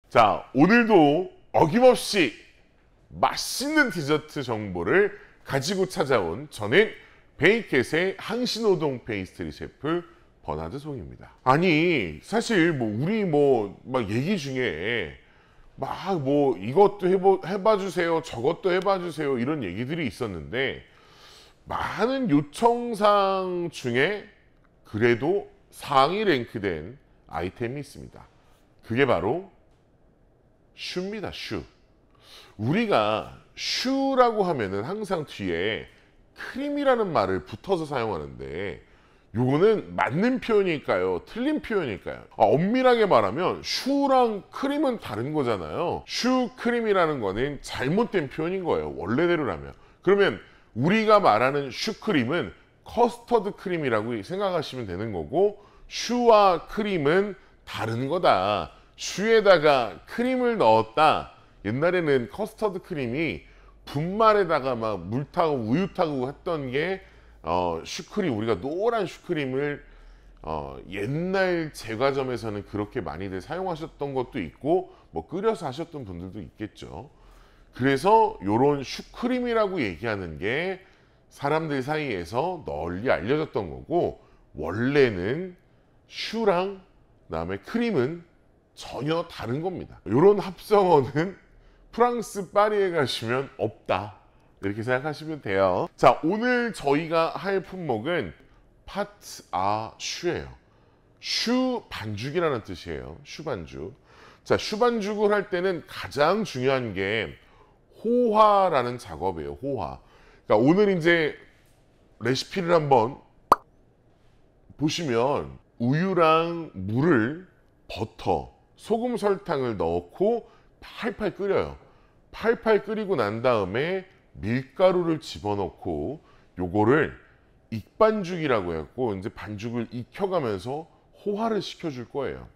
자, 오늘도 어김없이 맛있는 디저트 정보를 가지고 찾아온 저는 베이켓의 항신호동 페이스트리 셰프 버나드 송입니다. 아니, 사실 우리 막 얘기 중에 막 이것도 해봐 주세요, 저것도 해봐 주세요 이런 얘기들이 있었는데, 많은 요청사항 중에 그래도 상위 랭크된 아이템이 있습니다. 그게 바로 슈입니다. 슈. 우리가 슈라고 하면은 항상 뒤에 크림이라는 말을 붙어서 사용하는데, 요거는 맞는 표현일까요? 틀린 표현일까요? 엄밀하게 말하면 슈랑 크림은 다른 거잖아요. 슈 크림이라는 거는 잘못된 표현인 거예요, 원래대로라면. 그러면 우리가 말하는 슈크림은 커스터드 크림이라고 생각하시면 되는 거고, 슈와 크림은 다른 거다. 슈에다가 크림을 넣었다. 옛날에는 커스터드 크림이 분말에다가 막 물 타고 우유 타고 했던 게 슈크림, 우리가 노란 슈크림을 옛날 제과점에서는 그렇게 많이들 사용하셨던 것도 있고, 끓여서 하셨던 분들도 있겠죠. 그래서 요런 슈크림이라고 얘기하는 게 사람들 사이에서 널리 알려졌던 거고, 원래는 슈랑 그다음에 크림은 전혀 다른 겁니다. 요런 합성어는 프랑스 파리에 가시면 없다, 이렇게 생각하시면 돼요. 자, 오늘 저희가 할 품목은 파트 아 슈예요. 슈 반죽이라는 뜻이에요. 슈 반죽. 자, 슈 반죽을 할 때는 가장 중요한 게 호화라는 작업이에요. 호화. 그러니까 오늘 이제 레시피를 한번 보시면 우유랑 물을, 버터, 소금, 설탕을 넣고 팔팔 끓여요. 팔팔 끓이고 난 다음에 밀가루를 집어넣고 요거를 익반죽이라고 해갖고 이제 반죽을 익혀가면서 호화를 시켜줄 거예요.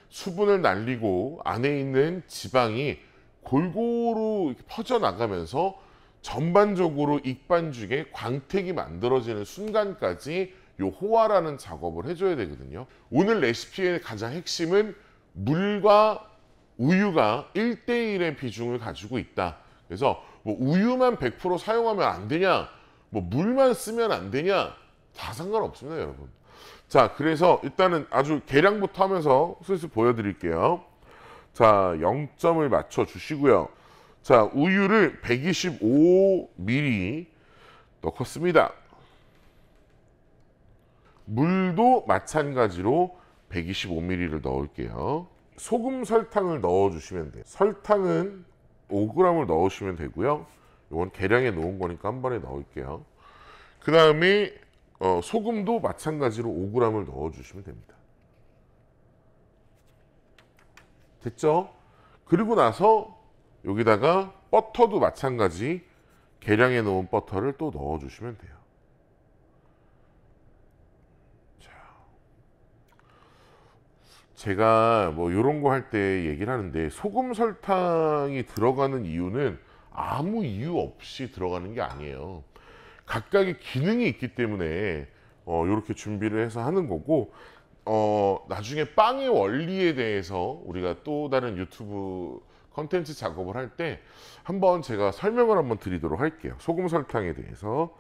수분을 날리고 안에 있는 지방이 골고루 퍼져나가면서 전반적으로 익반죽에 광택이 만들어지는 순간까지 요 호화라는 작업을 해줘야 되거든요. 오늘 레시피의 가장 핵심은 물과 우유가 1대1의 비중을 가지고 있다. 그래서 우유만 100% 사용하면 안 되냐, 물만 쓰면 안 되냐, 다 상관없습니다, 여러분. 자, 그래서 일단은 아주 계량부터 하면서 슬슬 보여드릴게요. 자, 0점을 맞춰 주시고요. 자, 우유를 125ml 넣었습니다. 물도 마찬가지로 125ml를 넣을게요. 소금, 설탕을 넣어주시면 돼요. 설탕은 5g을 넣으시면 되고요. 이건 계량해 놓은 거니까 한 번에 넣을게요. 그 다음에 소금도 마찬가지로 5g을 넣어주시면 됩니다. 됐죠? 그리고 나서 여기다가 버터도 마찬가지 계량해 놓은 버터를 또 넣어주시면 돼요. 제가 이런 거 할 때 얘기를 하는데, 소금, 설탕이 들어가는 이유는 아무 이유 없이 들어가는 게 아니에요. 각각의 기능이 있기 때문에 이렇게 준비를 해서 하는 거고, 나중에 빵의 원리에 대해서 우리가 또 다른 유튜브 컨텐츠 작업을 할 때 한번 제가 설명을 한번 드리도록 할게요. 소금, 설탕에 대해서.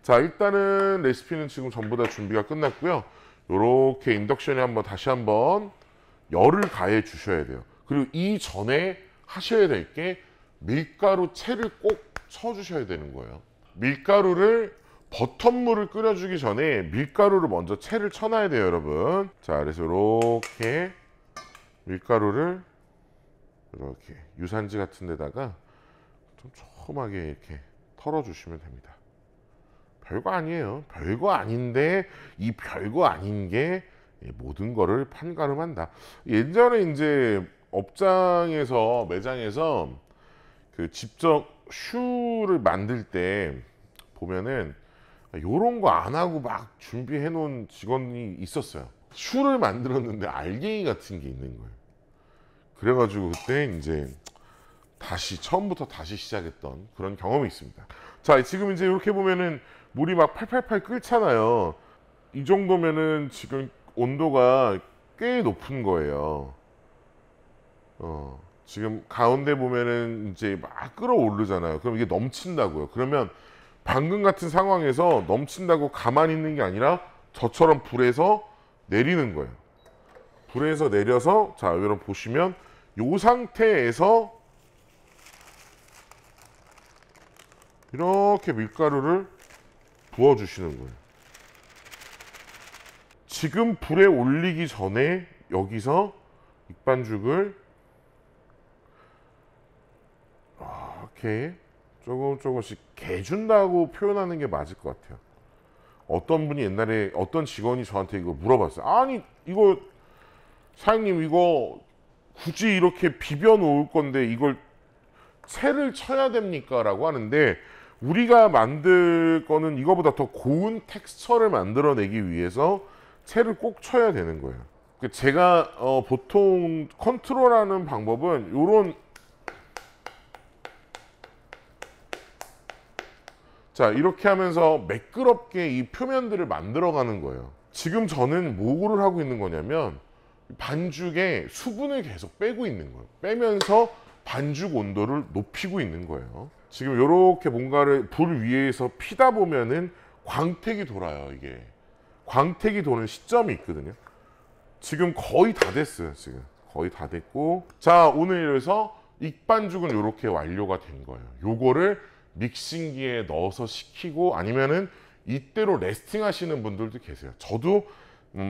자, 일단은 레시피는 지금 전부 다 준비가 끝났고요. 이렇게 인덕션에 다시 한번 열을 가해 주셔야 돼요. 그리고 이전에 하셔야 될 게 밀가루 채를 꼭 쳐 주셔야 되는 거예요. 밀가루를, 버터물을 끓여주기 전에 밀가루를 먼저 채를 쳐놔야 돼요, 여러분. 자, 그래서 이렇게 밀가루를 이렇게 유산지 같은 데다가 좀 조그맣게 이렇게 털어주시면 됩니다. 별거 아니에요. 별거 아닌데 이 별거 아닌 게 모든 거를 판가름한다. 예전에 이제 업장에서, 매장에서 직접 슈를 만들 때 보면은 요런 거 안 하고 막 준비해 놓은 직원이 있었어요. 슈를 만들었는데 알갱이 같은 게 있는 거예요. 그래가지고 그때 이제 처음부터 다시 시작했던 그런 경험이 있습니다. 자, 지금 이제 이렇게 보면은 물이 막 팔팔팔 끓잖아요. 이 정도면은 지금 온도가 꽤 높은 거예요. 지금 가운데 보면은 이제 막 끓어오르잖아요. 그럼 이게 넘친다고요. 그러면 방금 같은 상황에서 넘친다고 가만히 있는 게 아니라 저처럼 불에서 내리는 거예요. 불에서 내려서, 자, 여러분 보시면 이 상태에서 이렇게 밀가루를 부어주시는 거예요. 지금 불에 올리기 전에 여기서 익반죽을 이렇게 조금씩 개준다고 표현하는 게 맞을 것 같아요. 어떤 분이 옛날에 어떤 직원이 저한테 이거 물어봤어요. 아니 이거 사장님 이거 굳이 이렇게 비벼 놓을 건데 이걸 채를 쳐야 됩니까? 라고 하는데, 우리가 만들 거는 이거보다 더 고운 텍스처를 만들어내기 위해서 채를 꼭 쳐야 되는 거예요. 제가 보통 컨트롤하는 방법은 요런, 자, 이렇게 하면서 매끄럽게 이 표면들을 만들어가는 거예요. 지금 저는 뭐를 하고 있는 거냐면 반죽에 수분을 계속 빼고 있는 거예요. 빼면서 반죽 온도를 높이고 있는 거예요. 지금 이렇게 뭔가를 불 위에서 피다 보면은 광택이 돌아요. 이게 광택이 도는 시점이 있거든요. 지금 거의 다 됐어요. 지금 거의 다 됐고, 자, 오늘 이래서 익반죽은 이렇게 완료가 된 거예요. 요거를 믹싱기에 넣어서 식히고, 아니면은 이대로 레스팅 하시는 분들도 계세요. 저도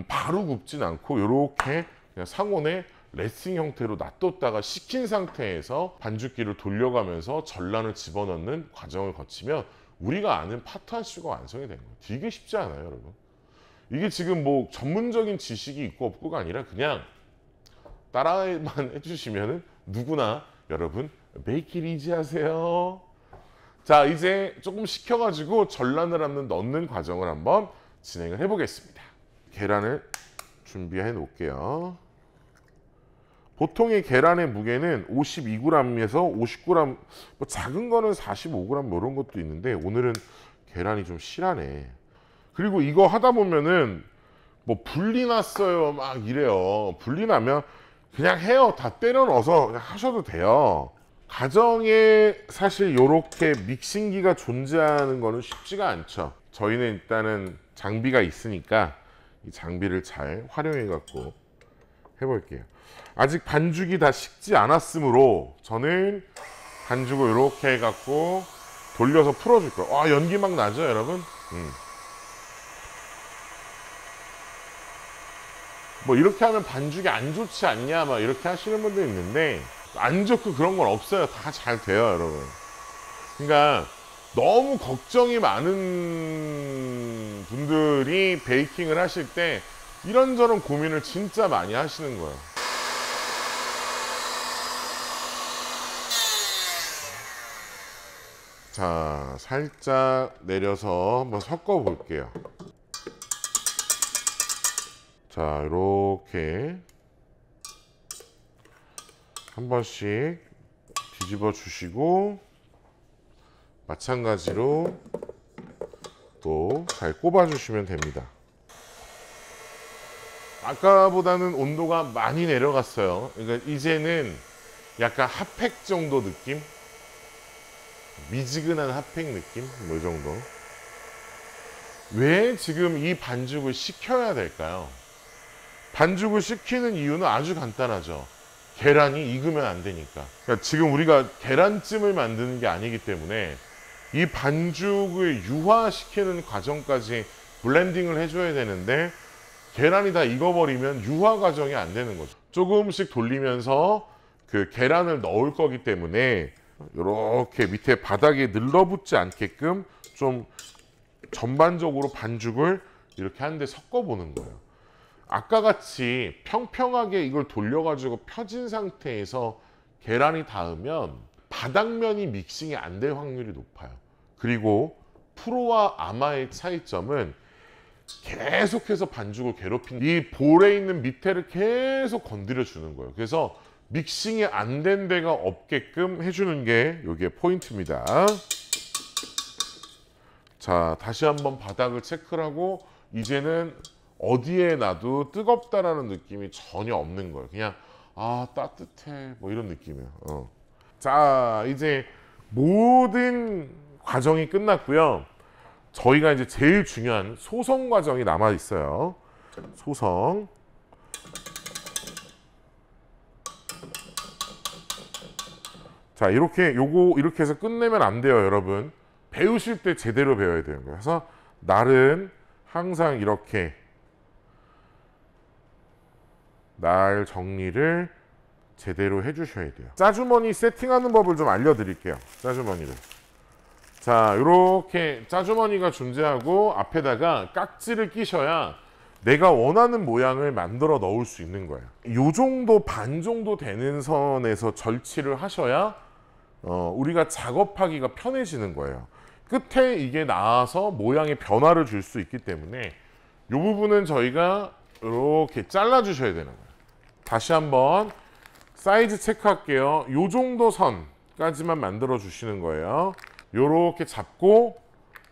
바로 굽진 않고 이렇게 그냥 상온에 레스팅 형태로 놔뒀다가 식힌 상태에서 반죽기를 돌려가면서 전란을 집어넣는 과정을 거치면 우리가 아는 파탄슈가 완성이 되는 거예요. 되게 쉽지 않아요, 여러분. 이게 지금 뭐 전문적인 지식이 있고 없고가 아니라 그냥 따라만 해주시면 누구나 여러분 make it easy 하세요. 자, 이제 조금 식혀가지고 전란을 한번 넣는 과정을 한번 진행을 해보겠습니다. 계란을 준비해 놓을게요. 보통의 계란의 무게는 52g에서 59g, 뭐 작은 거는 45g 뭐 이런 것도 있는데, 오늘은 계란이 좀 실하네. 그리고 이거 하다 보면은 뭐 분리 났어요 막 이래요. 분리 나면 그냥 해요. 다 때려 넣어서 그냥 하셔도 돼요. 가정에 사실 이렇게 믹싱기가 존재하는 거는 쉽지가 않죠. 저희는 일단은 장비가 있으니까 이 장비를 잘 활용해 갖고 해볼게요. 아직 반죽이 다 식지 않았으므로 저는 반죽을 이렇게 해 갖고 돌려서 풀어줄 거예요. 와, 연기 막 나죠, 여러분? 뭐 이렇게 하면 반죽이 안 좋지 않냐 막 이렇게 하시는 분도 있는데, 안 좋고 그런 건 없어요. 다 잘 돼요, 여러분. 그러니까 너무 걱정이 많은 분들이 베이킹을 하실 때 이런저런 고민을 진짜 많이 하시는 거예요. 자, 살짝 내려서 한번 섞어 볼게요. 자, 이렇게 한 번씩 뒤집어 주시고, 마찬가지로 또 잘 꼽아 주시면 됩니다. 아까보다는 온도가 많이 내려갔어요. 그러니까 이제는 약간 핫팩 정도 느낌? 미지근한 핫팩 느낌? 뭐 이 정도. 왜 지금 이 반죽을 식혀야 될까요? 반죽을 식히는 이유는 아주 간단하죠. 계란이 익으면 안 되니까. 그러니까 지금 우리가 계란찜을 만드는 게 아니기 때문에 이 반죽을 유화시키는 과정까지 블렌딩을 해줘야 되는데, 계란이 다 익어버리면 유화 과정이 안 되는 거죠. 조금씩 돌리면서 그 계란을 넣을 거기 때문에 이렇게 밑에 바닥에 늘러붙지 않게끔 좀 전반적으로 반죽을 이렇게 한 대 섞어보는 거예요. 아까 같이 평평하게 이걸 돌려가지고 펴진 상태에서 계란이 닿으면 바닥면이 믹싱이 안 될 확률이 높아요. 그리고 프로와 아마의 차이점은 계속해서 반죽을 괴롭힌 이 볼에 있는 밑에를 계속 건드려 주는 거예요. 그래서 믹싱이 안 된 데가 없게끔 해주는 게 이게 포인트입니다. 자, 다시 한번 바닥을 체크를 하고, 이제는 어디에 놔도 뜨겁다라는 느낌이 전혀 없는 거예요. 그냥 아 따뜻해 뭐 이런 느낌이에요. 자 이제 모든 과정이 끝났고요. 저희가 이제 제일 중요한 소성 과정이 남아 있어요. 소성. 자 이렇게 요거 이렇게 해서 끝내면 안 돼요, 여러분. 배우실 때 제대로 배워야 되는 거예요. 그래서 날은 항상 이렇게 날 정리를 제대로 해주셔야 돼요. 짜주머니 세팅하는 법을 좀 알려드릴게요. 짜주머니를. 자, 이렇게 짜주머니가 존재하고 앞에다가 깍지를 끼셔야 내가 원하는 모양을 만들어 넣을 수 있는 거예요. 이 정도 반 정도 되는 선에서 절치를 하셔야 우리가 작업하기가 편해지는 거예요. 끝에 이게 나와서 모양의 변화를 줄 수 있기 때문에 이 부분은 저희가 이렇게 잘라 주셔야 되는 거예요. 다시 한번 사이즈 체크할게요. 이 정도 선까지만 만들어 주시는 거예요. 이렇게 잡고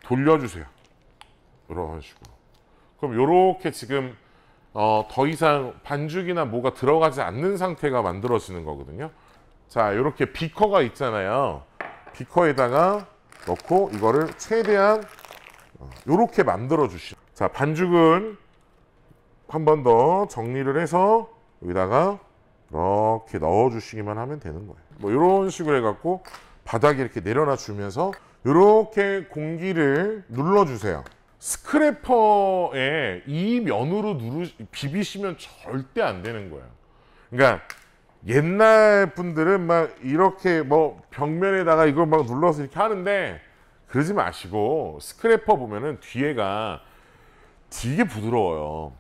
돌려주세요. 이런 식으로. 그럼 이렇게 지금 더 이상 반죽이나 뭐가 들어가지 않는 상태가 만들어지는 거거든요. 자, 이렇게 비커가 있잖아요. 비커에다가 넣고 이거를 최대한 이렇게 만들어 주시죠. 자, 반죽은 한 번 더 정리를 해서 여기다가 이렇게 넣어 주시기만 하면 되는 거예요. 뭐 이런 식으로 해갖고 바닥에 이렇게 내려놔 주면서 이렇게 공기를 눌러 주세요. 스크래퍼에 이 면으로 비비시면 절대 안 되는 거예요. 그러니까 옛날 분들은 막 이렇게 뭐 벽면에다가 이걸 막 눌러서 이렇게 하는데 그러지 마시고 스크래퍼 보면은 뒤에가 되게 부드러워요.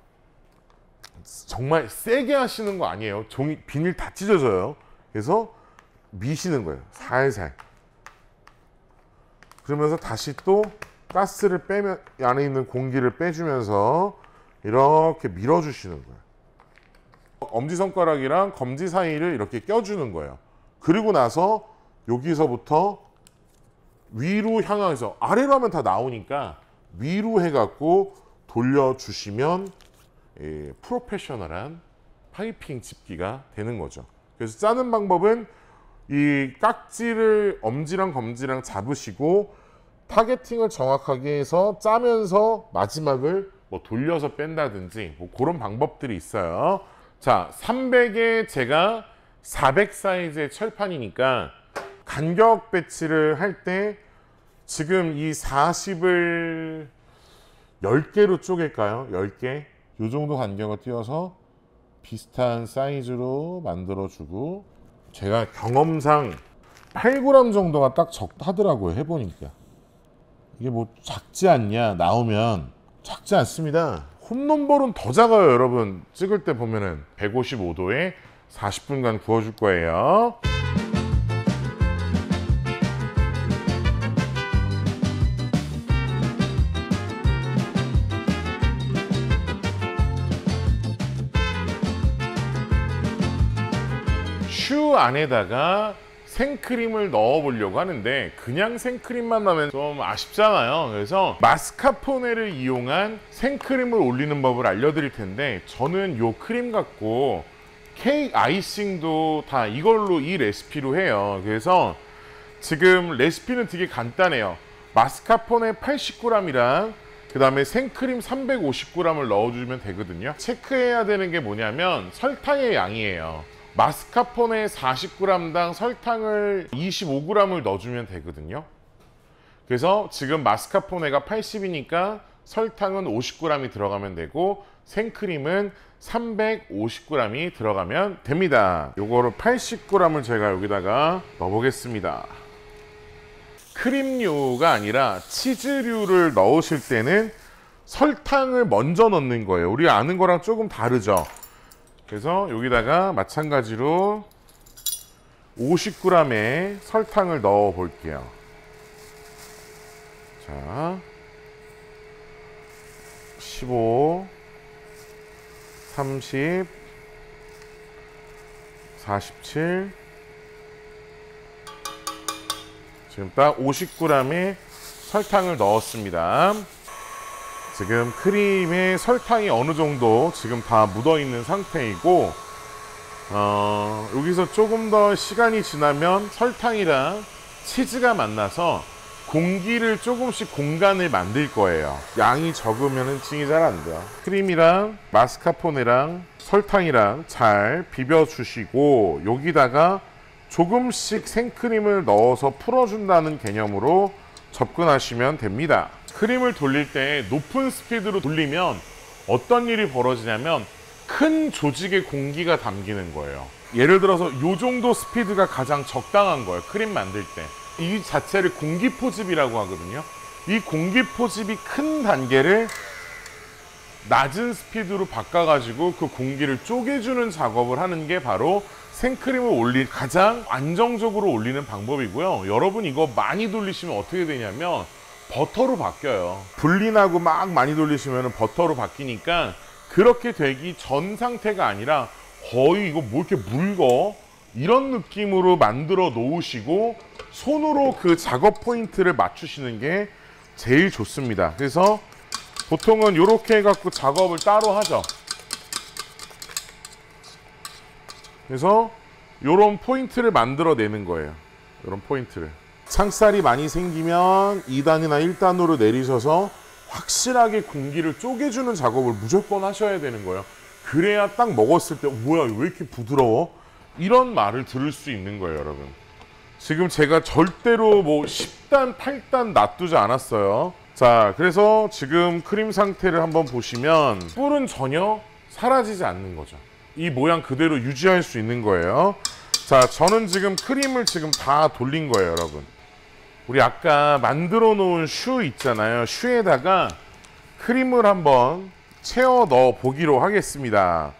정말 세게 하시는 거 아니에요. 종이 비닐 다 찢어져요. 그래서 미시는 거예요. 살살. 그러면서 다시 또 가스를 빼면 안에 있는 공기를 빼주면서 이렇게 밀어주시는 거예요. 엄지손가락이랑 검지 사이를 이렇게 껴주는 거예요. 그리고 나서 여기서부터 위로 향해서 아래로 하면 다 나오니까 위로 해갖고 돌려주시면 프로페셔널한 파이핑 집기가 되는 거죠. 그래서 짜는 방법은 이 깍지를 엄지랑 검지랑 잡으시고 타겟팅을 정확하게 해서 짜면서 마지막을 뭐 돌려서 뺀다든지 뭐 그런 방법들이 있어요. 자, 300에 제가 400 사이즈의 철판이니까 간격 배치를 할 때 지금 이 40을 10개로 쪼갤까요? 10개? 이 정도 간격을 띄워서 비슷한 사이즈로 만들어주고 제가 경험상 8g 정도가 딱 적하더라고요. 해보니까. 이게 뭐 작지 않냐 나오면 작지 않습니다. 홈런볼은 더 작아요. 여러분 찍을 때 보면은 155도에 40분간 구워줄 거예요. 슈 안에다가 생크림을 넣어 보려고 하는데 그냥 생크림만 넣으면 좀 아쉽잖아요. 그래서 마스카포네를 이용한 생크림을 올리는 법을 알려드릴 텐데 저는 요 크림 갖고 케이크 아이싱도 다 이걸로 이 레시피로 해요. 그래서 지금 레시피는 되게 간단해요. 마스카포네 80g이랑 그 다음에 생크림 350g을 넣어주면 되거든요. 체크해야 되는 게 뭐냐면 설탕의 양이에요. 마스카포네 40g당 설탕을 25g을 넣어주면 되거든요. 그래서 지금 마스카포네가 80이니까 설탕은 50g이 들어가면 되고 생크림은 350g이 들어가면 됩니다. 요거를 80g을 제가 여기다가 넣어보겠습니다. 크림류가 아니라 치즈류를 넣으실 때는 설탕을 먼저 넣는 거예요. 우리 아는 거랑 조금 다르죠. 그래서 여기다가 마찬가지로 50g의 설탕을 넣어 볼게요. 자, 15, 30, 47, 지금 딱 50g의 설탕을 넣었습니다. 지금 크림에 설탕이 어느 정도 지금 다 묻어 있는 상태이고 여기서 조금 더 시간이 지나면 설탕이랑 치즈가 만나서 공기를 조금씩 공간을 만들 거예요. 양이 적으면 층이 잘 안 돼요. 크림이랑 마스카포네랑 설탕이랑 잘 비벼주시고 여기다가 조금씩 생크림을 넣어서 풀어준다는 개념으로 접근하시면 됩니다. 크림을 돌릴 때 높은 스피드로 돌리면 어떤 일이 벌어지냐면 큰 조직에 공기가 담기는 거예요. 예를 들어서 이 정도 스피드가 가장 적당한 거예요. 크림 만들 때. 이 자체를 공기 포집이라고 하거든요. 이 공기 포집이 큰 단계를 낮은 스피드로 바꿔가지고 그 공기를 쪼개주는 작업을 하는 게 바로 생크림을 가장 안정적으로 올리는 방법이고요. 여러분 이거 많이 돌리시면 어떻게 되냐면 버터로 바뀌어요. 불린하고 막 많이 돌리시면 버터로 바뀌니까 그렇게 되기 전 상태가 아니라 거의 이거 뭐 이렇게 묽어? 이런 느낌으로 만들어 놓으시고 손으로 그 작업 포인트를 맞추시는 게 제일 좋습니다. 그래서 보통은 이렇게 해갖고 작업을 따로 하죠. 그래서 이런 포인트를 만들어 내는 거예요. 이런 포인트를. 창살이 많이 생기면 2단이나 1단으로 내리셔서 확실하게 공기를 쪼개주는 작업을 무조건 하셔야 되는 거예요. 그래야 딱 먹었을 때 뭐야 왜 이렇게 부드러워? 이런 말을 들을 수 있는 거예요, 여러분. 지금 제가 절대로 뭐 10단, 8단 놔두지 않았어요. 자, 그래서 지금 크림 상태를 한번 보시면 뿔은 전혀 사라지지 않는 거죠. 이 모양 그대로 유지할 수 있는 거예요. 자, 저는 지금 크림을 지금 다 돌린 거예요, 여러분. 우리 아까 만들어 놓은 슈 있잖아요. 슈에다가 크림을 한번 채워 넣어 보기로 하겠습니다.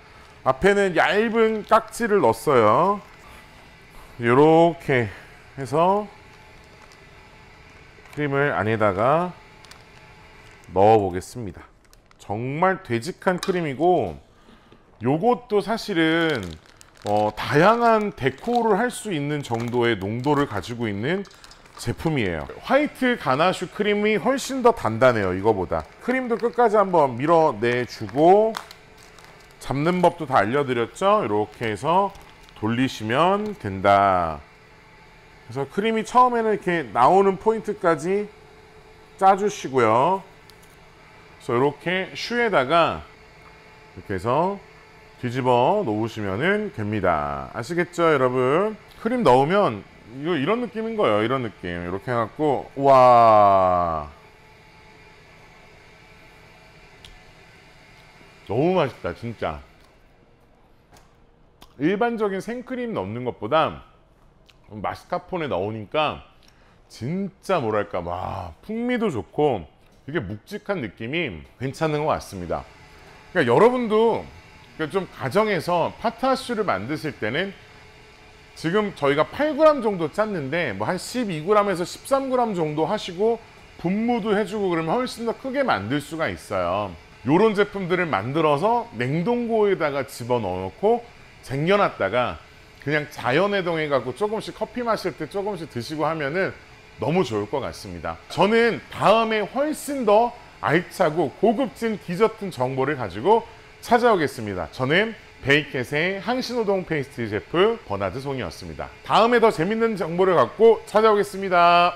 앞에는 얇은 깍지를 넣었어요. 이렇게 해서 크림을 안에다가 넣어 보겠습니다. 정말 되직한 크림이고 요것도 사실은 다양한 데코를 할 수 있는 정도의 농도를 가지고 있는 제품이에요. 화이트 가나슈 크림이 훨씬 더 단단해요, 이거보다. 크림도 끝까지 한번 밀어내주고 잡는 법도 다 알려드렸죠? 이렇게 해서 돌리시면 된다. 그래서 크림이 처음에는 이렇게 나오는 포인트까지 짜주시고요. 그래서 이렇게 슈에다가 이렇게 해서 뒤집어 놓으시면 됩니다. 아시겠죠, 여러분? 크림 넣으면 이거 이런 느낌인 거예요. 이런 느낌. 이렇게 해갖고 와, 너무 맛있다, 진짜. 일반적인 생크림 넣는 것보다 마스카포네 넣으니까 진짜 뭐랄까, 와, 풍미도 좋고 이게 묵직한 느낌이 괜찮은 것 같습니다. 그러니까 여러분도 좀 가정에서 파타슈를 만드실 때는 지금 저희가 8g 정도 짰는데 뭐 한 12g에서 13g 정도 하시고 분무도 해주고 그러면 훨씬 더 크게 만들 수가 있어요. 요런 제품들을 만들어서 냉동고에다가 집어넣고 쟁여놨다가 그냥 자연해동해 갖고 조금씩 커피 마실 때 조금씩 드시고 하면은 너무 좋을 것 같습니다. 저는 다음에 훨씬 더 알차고 고급진 디저트 정보를 가지고 찾아오겠습니다. 저는 베이켓의 항신우동 페이스트리 셰프 버나드 송이었습니다. 다음에 더 재밌는 정보를 갖고 찾아오겠습니다.